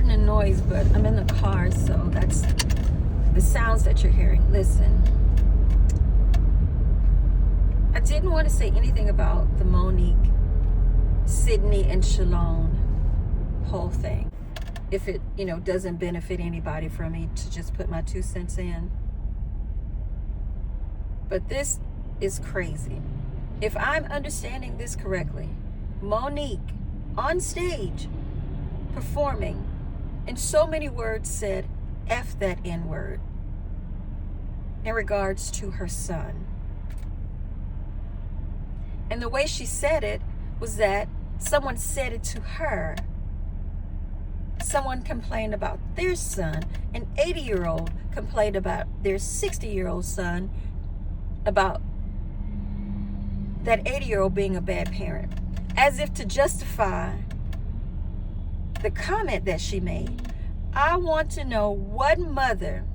pardon the noise, but I'm in the car, so that's the sounds that you're hearing. Listen, I didn't want to say anything about the Monique, Sydney, and Shalone whole thing, if it, doesn't benefit anybody for me to just put my 2 cents in. But this is crazy. If I'm understanding this correctly, Monique on stage performing, in so many words said F that N-word in regards to her son. And the way she said it was that someone said it to her. Someone complained about their son. An 80-year-old complained about their 60-year-old son, about that 80-year-old being a bad parent, as if to justify the comment that she made. I want to know what mother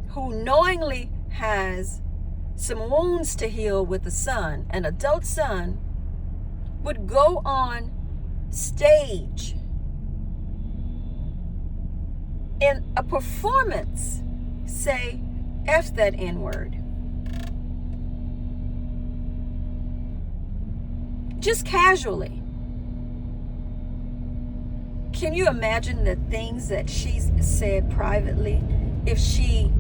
who knowingly has some wounds to heal with a son, an adult son, would go on stage in a performance say F that N-word. Just casually. Can you imagine the things that she's said privately if she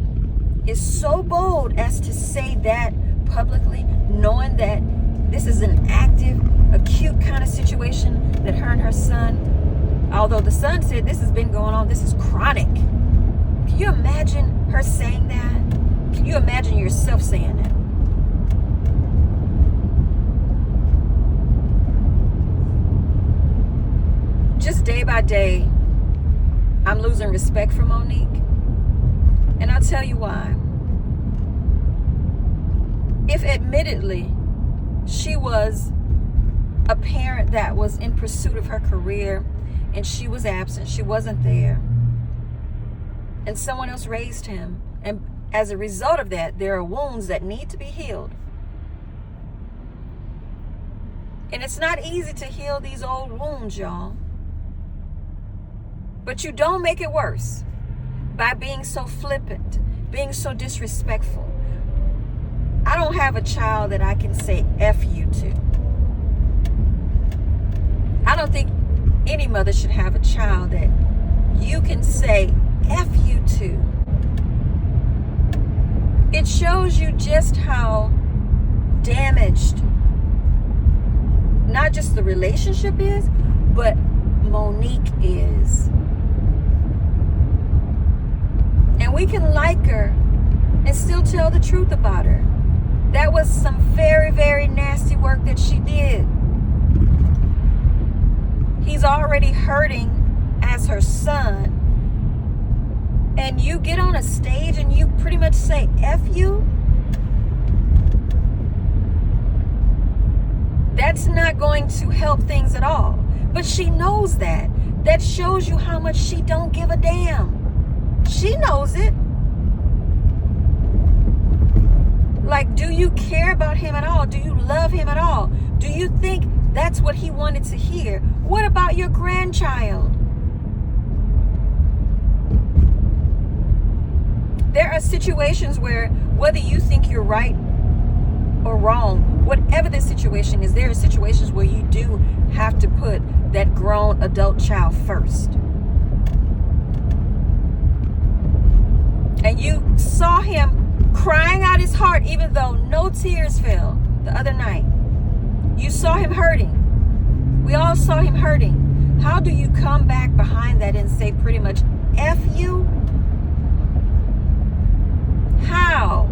is so bold as to say that publicly, knowing that this is an active, acute kind of situation that her and her son, although the son said this has been going on, this is chronic. Can you imagine her saying that? Can you imagine yourself saying that? Just day by day, I'm losing respect for Monique. And I'll tell you why. If admittedly, she was a parent that was in pursuit of her career and she was absent, she wasn't there, and someone else raised him, and as a result of that, there are wounds that need to be healed. And it's not easy to heal these old wounds, y'all. But you don't make it worse by being so flippant, being so disrespectful. I don't have a child that I can say F you to. I don't think any mother should have a child that you can say F you to. It shows you just how damaged not just the relationship is, but Monique is. And we can like her and still tell the truth about her. That was some very, very nasty work that she did. He's already hurting as her son. And you get on a stage and you pretty much say F you? That's not going to help things at all. But she knows that. That shows you how much she don't give a damn. She knows it. Like, do you care about him at all? Do you love him at all? Do you think that's what he wanted to hear? What about your grandchild? There are situations where, whether you think you're right or wrong, whatever the situation is, there are situations where you do have to put that grown adult child first. And you saw him crying out his heart, even though no tears fell the other night. You saw him hurting. We all saw him hurting. How do you come back behind that and say pretty much F you? How?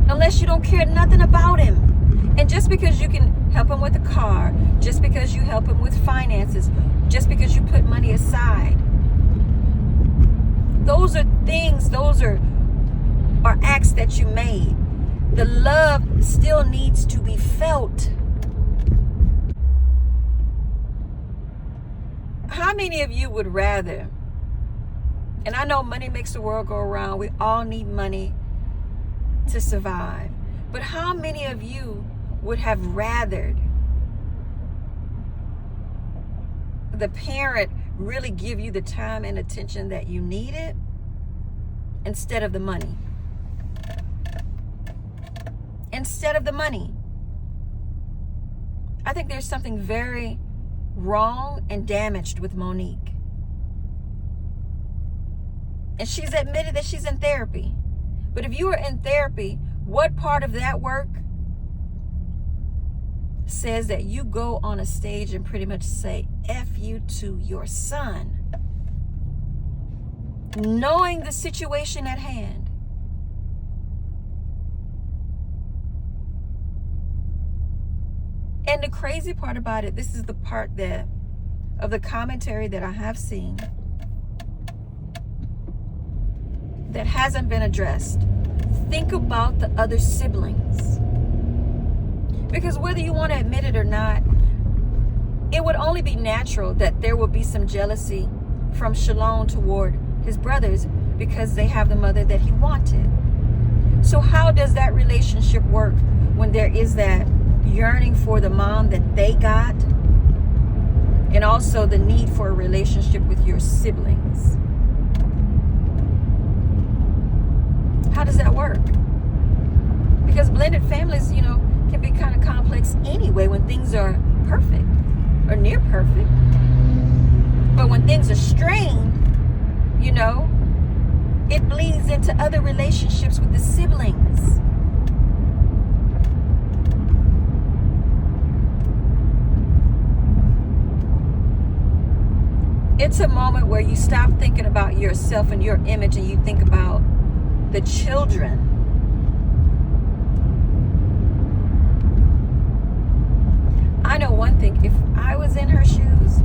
Unless you don't care nothing about him. And just because you can help him with a car, just because you help him with finances, just because you put money aside, those are things, those are acts that you made. The love still needs to be felt. How many of you would rather, and I know money makes the world go around, we all need money to survive, but how many of you would have rathered the parent really give you the time and attention that you needed instead of the money. Instead of the money. I think there's something very wrong and damaged with Monique. And she's admitted that she's in therapy. But if you are in therapy, what part of that work says that you go on a stage and pretty much say F you to your son, knowing the situation at hand? And the crazy part about it, this is the part that of the commentary that I have seen that hasn't been addressed. Think about the other siblings. Because whether you want to admit it or not, it would only be natural that there would be some jealousy from Shalom toward his brothers because they have the mother that he wanted. So how does that relationship work when there is that yearning for the mom that they got, and also the need for a relationship with your siblings? How does that work? Because blended families, can be kind of complex anyway when things are perfect or near perfect. But when things are strained, it bleeds into other relationships with the siblings. It's a moment where you stop thinking about yourself and your image and you think about the children. I know one thing, if I was in her shoes,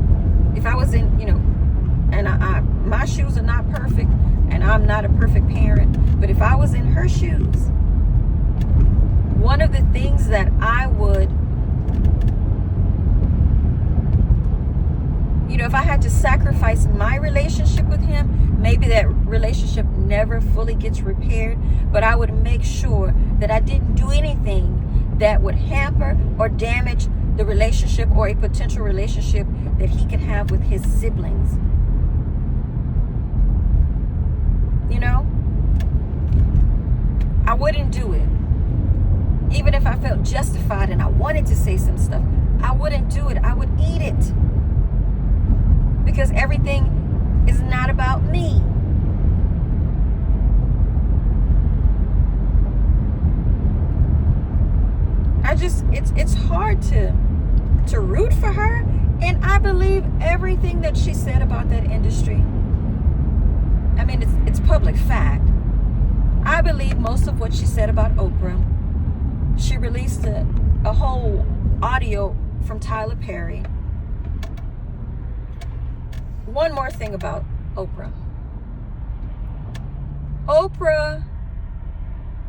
if I was in, and my shoes are not perfect, and I'm not a perfect parent, but if I was in her shoes, one of the things that I would, if I had to sacrifice my relationship with him, maybe that relationship never fully gets repaired, but I would make sure that I didn't do anything that would hamper or damage the relationship or a potential relationship that he can have with his siblings. I wouldn't do it. Even if I felt justified and I wanted to say some stuff, I wouldn't do it. I would eat it. Because everything is not about me. It's hard to root for her, and I believe everything that she said about that industry. I mean, it's public fact. I believe most of what she said about Oprah. She released a whole audio from Tyler Perry. One more thing about Oprah. Oprah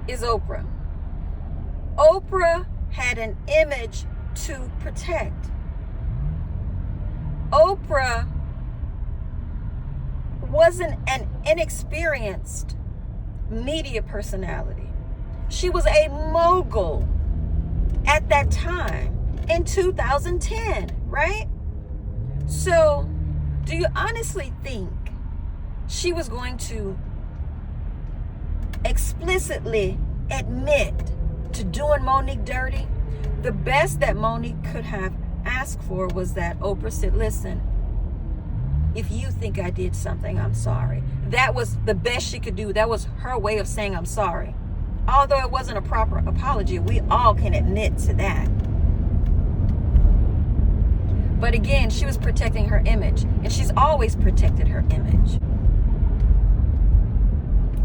is Oprah. Oprah had an image to protect. Oprah wasn't an inexperienced media personality. She was a mogul at that time in 2010, right? So, do you honestly think she was going to explicitly admit to doing Monique dirty? The best that Monique could have asked for was that Oprah said, listen, if you think I did something, I'm sorry. That was the best she could do. That was her way of saying I'm sorry. Although it wasn't a proper apology, we all can admit to that. But again, she was protecting her image, and she's always protected her image.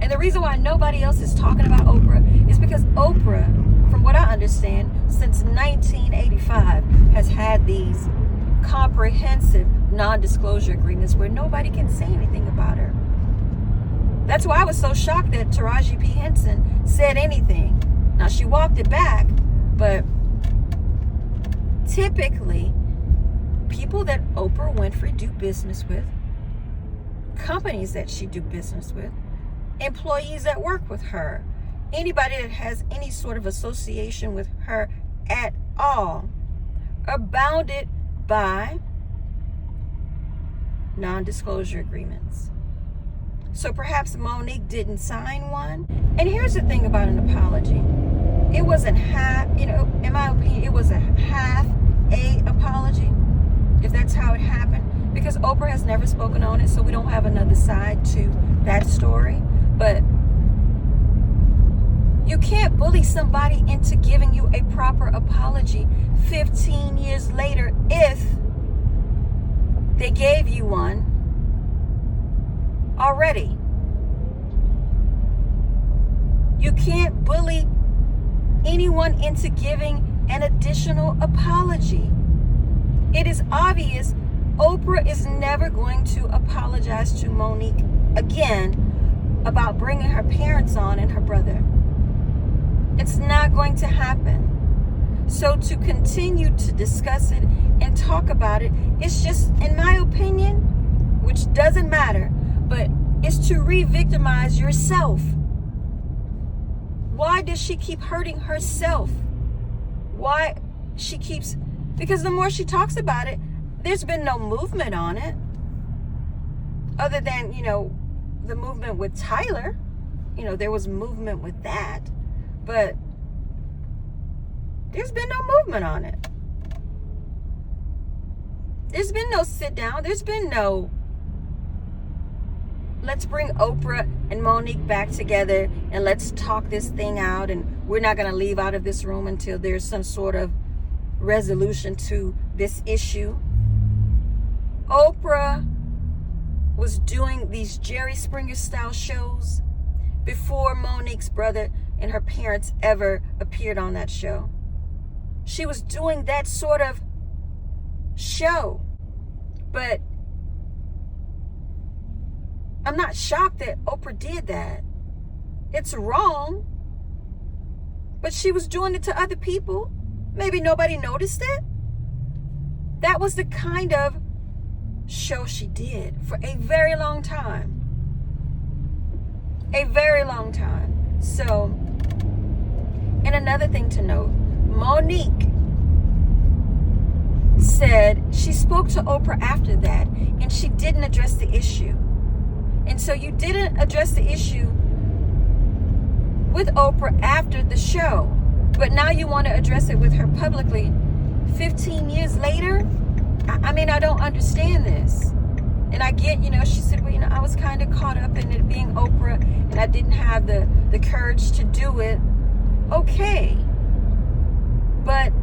And the reason why nobody else is talking about Oprah is because Oprah, from what I understand, since 1985, has had these comprehensive non-disclosure agreements where nobody can say anything about her. That's why I was so shocked that Taraji P. Henson said anything. Now, she walked it back, but typically, people that Oprah Winfrey do business with, companies that she do business with, employees that work with her, anybody that has any sort of association with her at all, are bounded by non-disclosure agreements. So perhaps Monique didn't sign one. And here's the thing about an apology. It wasn't half, in my opinion, it was a half a apology, if that's how it happened. Because Oprah has never spoken on it, so we don't have another side to that story. But you can't bully somebody into giving you a proper apology 15 years later if they gave you one already. You can't bully anyone into giving an additional apology. It is obvious Oprah is never going to apologize to Monique again about bringing her parents on and her brother. It's not going to happen. So to continue to discuss it and talk about it, it's just, in my opinion, which doesn't matter, but it's to re-victimize yourself. Why does she keep hurting herself? Why she keeps, because the more she talks about it, there's been no movement on it. Other than, the movement with Tyler. There was movement with that. But there's been no movement on it. There's been no sit down. There's been no, let's bring Oprah and Monique back together and let's talk this thing out, and we're not going to leave out of this room until there's some sort of resolution to this issue. Oprah was doing these Jerry Springer style shows before Monique's brother and her parents ever appeared on that show. She was doing that sort of show. But I'm not shocked that Oprah did that. It's wrong. But she was doing it to other people. Maybe nobody noticed it. That was the kind of show she did for a very long time. A very long time. So, and another thing to note, Monique said she spoke to Oprah after that and she didn't address the issue. And so you didn't address the issue with Oprah after the show, but now you want to address it with her publicly 15 years later? I don't understand this. And I get, she said, well, I was kind of caught up in it being Oprah and I didn't have the courage to do it. Okay. But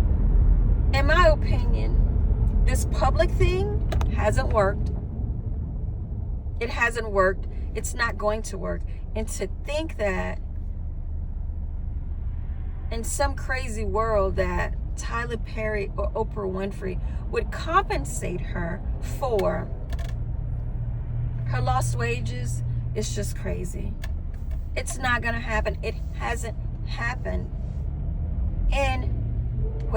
in my opinion, this public thing hasn't worked. It hasn't worked. It's not going to work. And to think that in some crazy world that Tyler Perry or Oprah Winfrey would compensate her for her lost wages is just crazy. It's not going to happen. It hasn't happened in,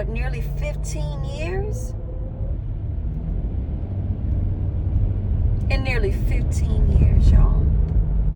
nearly 15 years? In nearly 15 years, y'all.